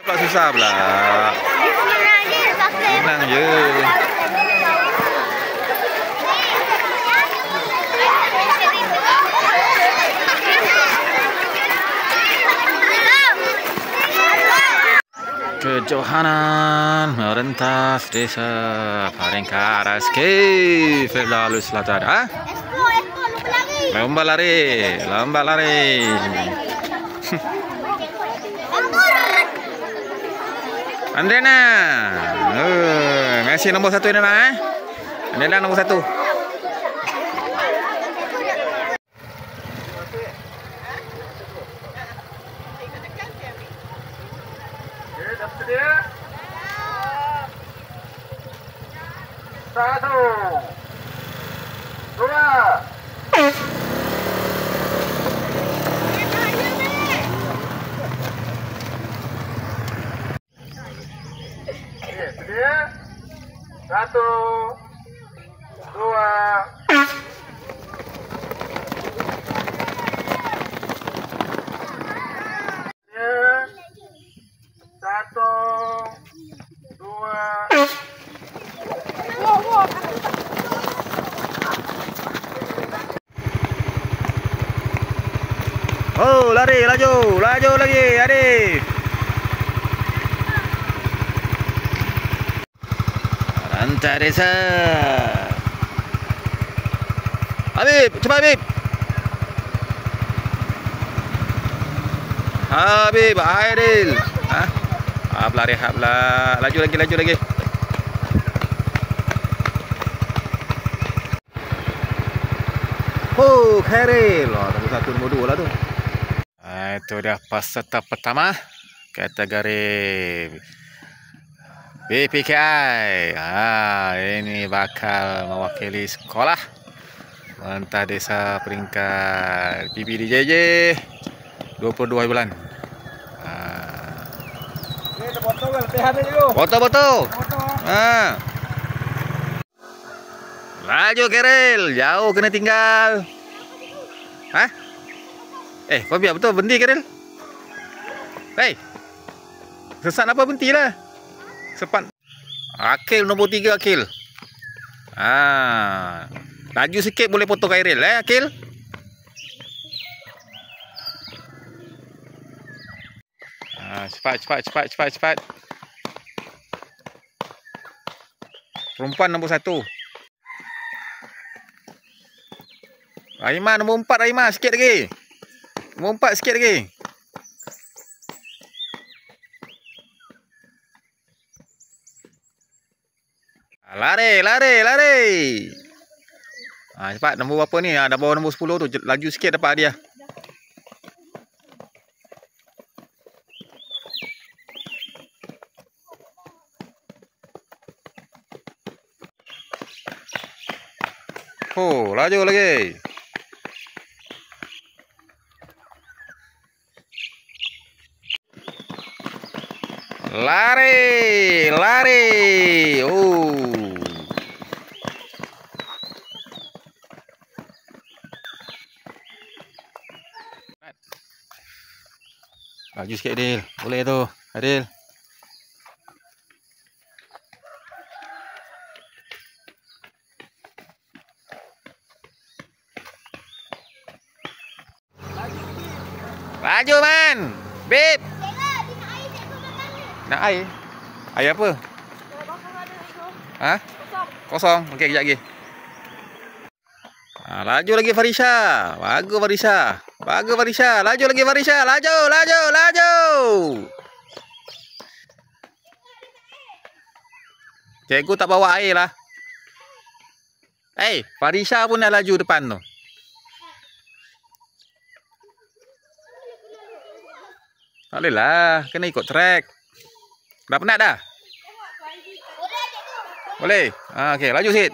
Tak susah pula. Senang je. Kejohanan merentas desa Paringkaras ke Firdaus Selatan. Lomba lari. Andrena. Messi nombor 1 Andrena. Andrena nombor 1. Dia. 1 2 Dia. 1 2 Oh, lari, laju lagi, adik. Rantai desa. Habib, cepat Habib. Habib, Aidil. Lari habla. Laju lagi. Oh, Khairil. Nombor 1, nombor 2 lah tu. Itu dah peserta pertama kategori BPKI. Ini bakal mewakili sekolah Mentah Desa peringkat PPDJJ 22 bulan. Foto. Laju Khairil, jauh kena tinggal. Kau biar betul berhenti Khairil. Sesat apa berhentilah. Sepat. Akil nombor 3 Akil. Laju sikit boleh foto Khairil Akil. Cepat. Perempuan nombor 1. Raima nombor 4 Raima sikit lagi. Nombor 4 sikit lagi. Lari. Cepat nombor berapa ni? Dah bawa nombor 10 tu. Laju sikit dapat hadiah. Oh, laju lagi. Lari. Laju sikit Adil. Boleh tu Adil. Laju man. Beb. Nak air? Air apa? Kosong. Okey, kejap lagi. Laju lagi Farisha. Bagus Farisha. Laju lagi Farisha. Laju. Cikgu tak bawa air lah. Farisha pun dah laju depan tu. Tak boleh lah. Kena ikut track. Dah penat dah? Boleh? Okey, laju sikit.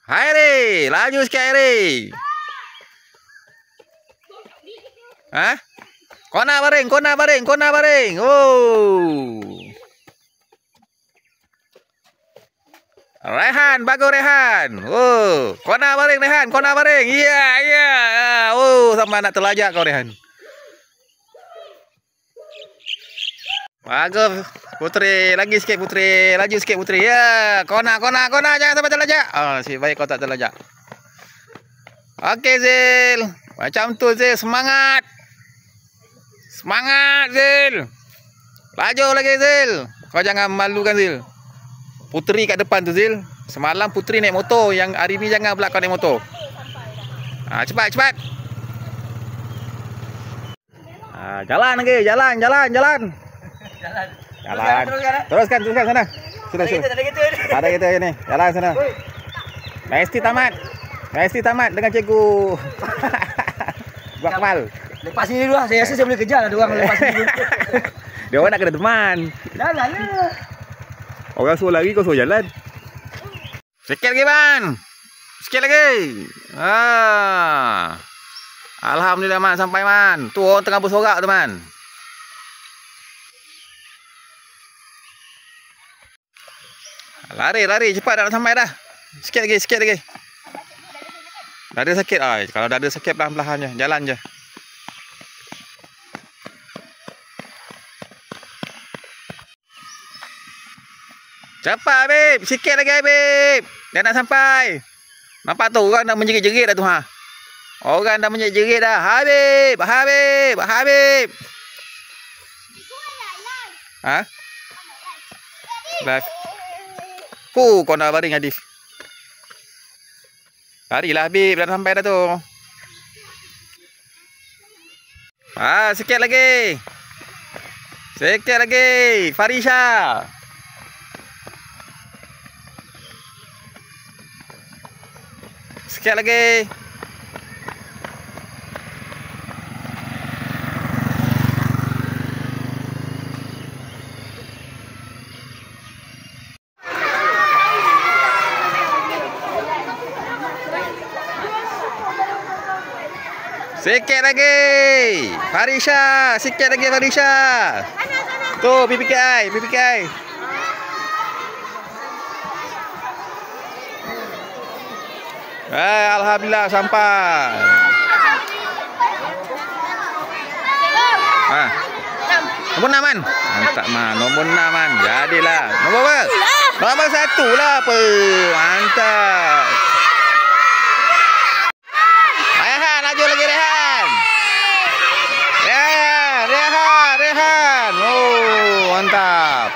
Hairi, laju sikit Hairi. Kona baring. Oh. Rehan, bagus Rehan. Oh, kona baring Rehan, kona baring. Ya, ya. Oh, sampai nak terlajak kau Rehan. Bagus Putri, lagi sikit Putri, laju sikit Putri. Ya, kona, jangan sampai terlajak. Ah, si baik kau tak terlajak. Okey Zil. Macam tu Zil, semangat. Semangat Zil. Laju lagi Zil. Kau jangan malukan Zil. Putri kat depan tu Zil. Semalam Putri naik motor, yang hari ni jangan pula kau naik motor. Cepat. Jalan lagi, jalan. Teruskan sana. Sudah. Ada kita ni. Jalan sana. Mesti tamat dengan cikgu. Buat kamal. Lepas ni dulu lah. Saya rasa saya boleh kejar lah dia orang lepas ni dulu. Dia orang nak kena teman. Jalan lah. Orang suruh lari, kau suruh jalan. Sikit lagi, Man. Sikit lagi. Alhamdulillah, Man. Sampai, Man. Tu orang tengah bersorak tu, Man. Lari. Cepat dah nak sampai dah. Sikit lagi. Dada sakit. Kalau dada sakit, perlahan-perlahan je. Jalan je. Cepat Habib, sikit lagi Habib. Dah nak sampai. Nampak tu orang dah menjerit-jerit dah tu Orang dah menjerit dah. Habib. Live. Kau nak baring Adif. Larilah Habib, dah sampai dah tu. Sikit lagi. Farisha. Sikit lagi. Farisha. Sikit lagi Farisha. Tu PPKI. Alhamdulillah sampai. Nombor 6 Man. Mantap Man. Nombor 6 Man. Jadilah. Nombor apa? Nombor 1 lah apa. Mantap. Rehan, laju lagi Rehan. Rehan. Oh, mantap.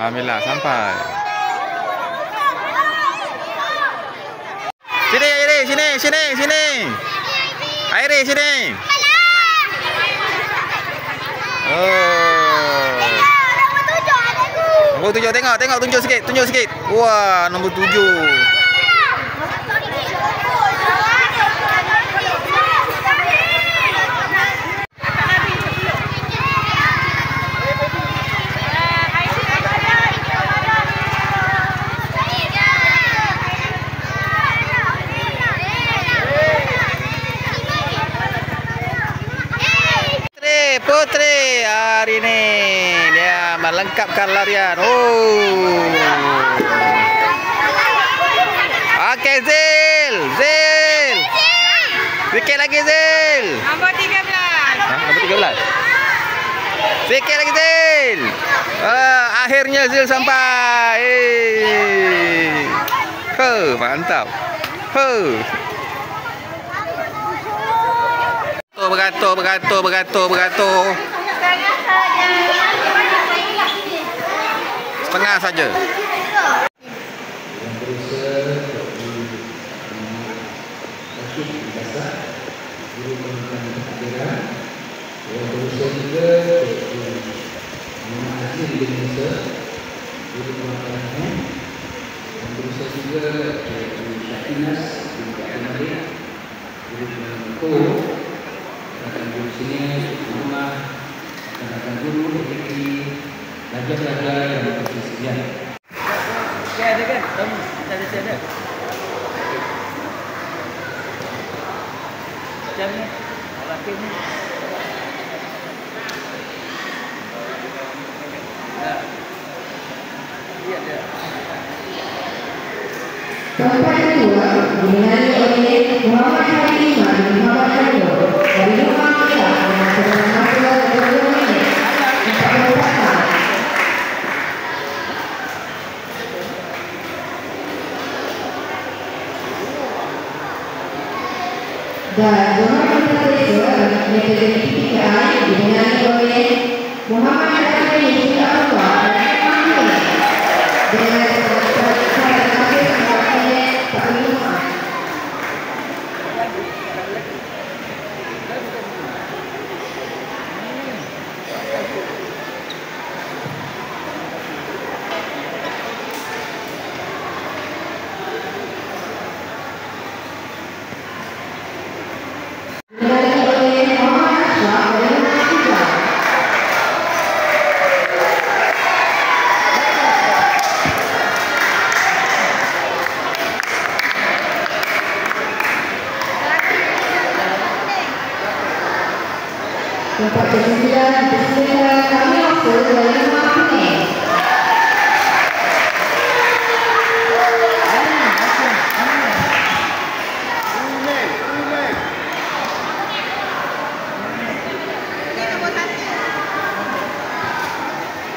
Alhamdulillah sampai. Sini. Airi sini. Nombor 7 tengok tunjuk sikit. Wah, nombor 7. Putri hari ini dia melengkapkan larian. Okey Zil. Sikit lagi Zil. Nombor 13. Nombor 13. Sikit lagi Zil. Akhirnya Zil sampai. Mantap. Beratur. Setengah saja. Ada kan? Kita ada. Macam ni. Laki ni. Dia ada. Tempat kedua dimenangi oleh Muhammad Halimah bin Muhammad Halimah dari Rumah Merah dengan kemenangan masa 20 minit 44 saat. Dan Johan Malaysia negeri ketiga dimenangi oleh Muhammad Halimah bin Muhammad Halimah dengan tempat kesembilan dipersilakan kami waktu dari Rumah Kuning.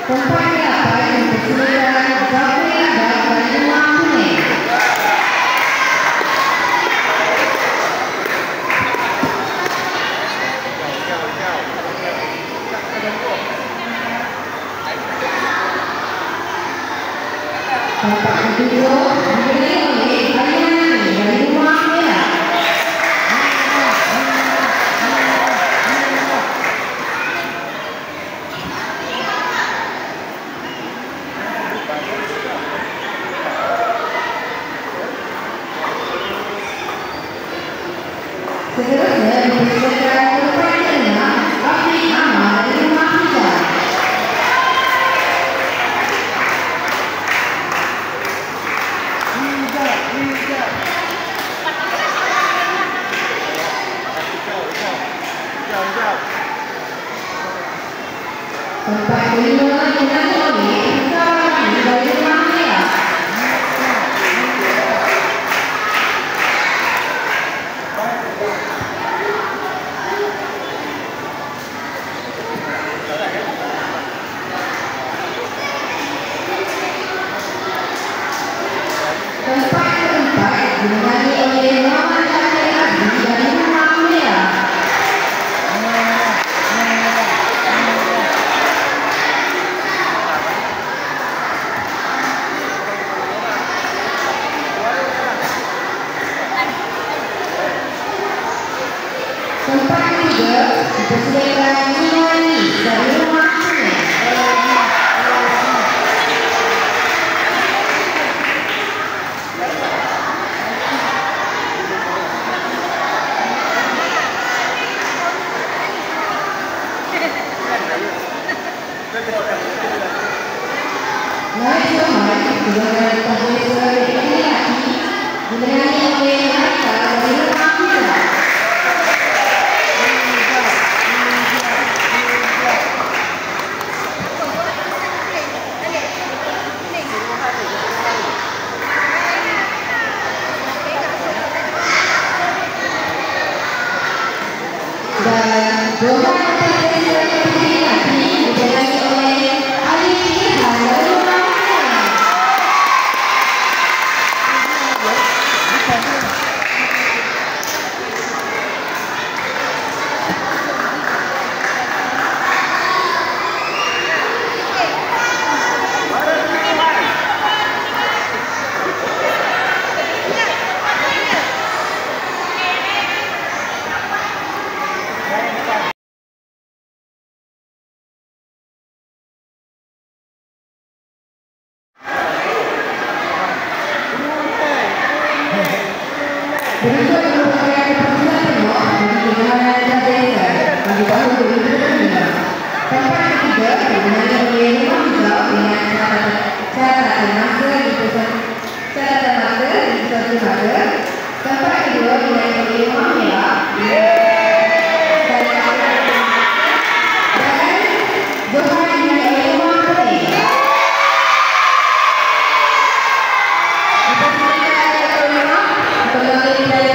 Tempat ke-8 dipersilakan Zafri Abad dari Rumah Kuning. Tempat kedua diberi oleh Ayani dari Rumah Merah. Seterusnya dipersilakan tempat ke-6 Afiq Ahmad dari Rumah Hijau. Tempat kelima dimenangi oleh Sarah dari Rumah Merah. Tempat keempat dimenangi oleh Muhammad Syakir Abdi dari Rumah Merah. Tempat ketiga dipersilakan Nurani dari Rumah Kuning. Naik Johan dengan Profesor Eliati dimenangi oleh Raika dari Rumah Hijau. Dan Johan Profesor Eliati dimenangi oleh Ali Firhan dari Rumah Merah. Berikut merupakan keputusan penuh bagi kemenangan Jakarta bagi tahun 2009. Tempat ketiga dimenangi oleh Rumah Hijau dengan catatan masa di pusat catatan masa di pusat lembaga. Tempat kedua dimenangi oleh Rumah Merah dan Johan dimenangi oleh Rumah Kuning. Dipersilakan Indonesia